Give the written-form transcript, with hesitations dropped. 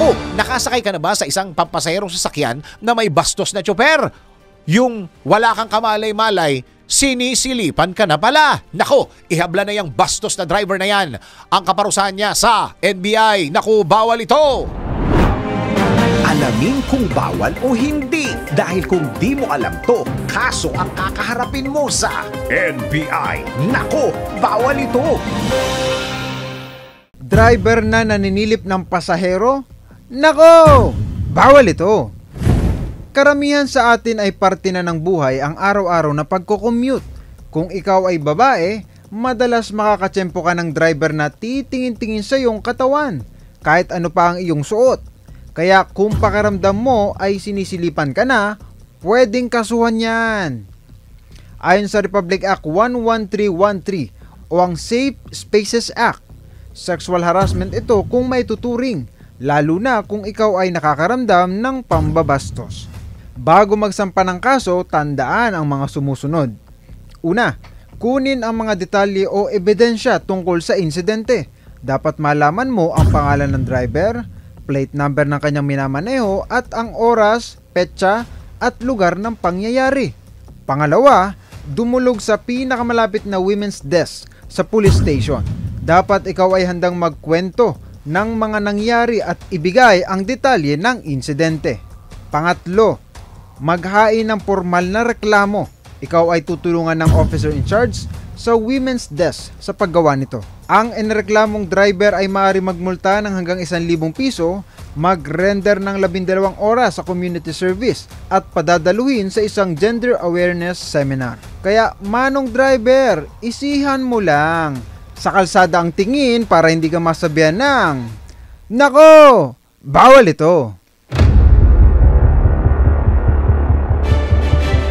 Naku, nakasakay ka na ba sa isang pampasaherong sasakyan na may bastos na tsoper? Yung wala kang kamalay-malay, sinisilipan ka na pala. Naku, ihabla na yung bastos na driver na yan. Ang kaparusahan niya sa NBI. Naku, bawal ito. Alamin kung bawal o hindi. Dahil kung di mo alam to, kaso ang kakaharapin mo sa NBI. Naku, bawal ito. Driver na naninilip ng pasahero? Nako! Bawal ito! Karamihan sa atin ay parte na ng buhay ang araw-araw na pagko-commute. Kung ikaw ay babae, madalas makakatsempo ka ng driver na titingin-tingin sa iyong katawan, kahit ano pa ang iyong suot. Kaya kung pakiramdam mo ay sinisilipan ka na, pwedeng kasuhan yan. Ayon sa Republic Act 11313 o ang Safe Spaces Act, sexual harassment ito kung may tuturing, lalo na kung ikaw ay nakakaramdam ng pambabastos. Bago magsampa ng kaso, tandaan ang mga sumusunod. Una, kunin ang mga detalye o ebidensya tungkol sa insidente. Dapat malaman mo ang pangalan ng driver, plate number ng kanyang minamaneho at ang oras, petsa at lugar ng pangyayari. Pangalawa, dumulog sa pinakamalapit na women's desk sa police station. Dapat ikaw ay handang magkwento ng mga nangyari at ibigay ang detalye ng insidente. Pangatlo, maghain ng formal na reklamo. Ikaw ay tutulungan ng officer in charge sa women's desk sa paggawa nito. Ang inireklamong driver ay maaari magmulta ng hanggang 1,000 piso, mag-render ng 12 oras sa community service at padadaluhin sa isang gender awareness seminar. Kaya manong driver, isihan mo lang. Sa kalsada ang tingin para hindi ka masabihan ng, nako, bawal ito.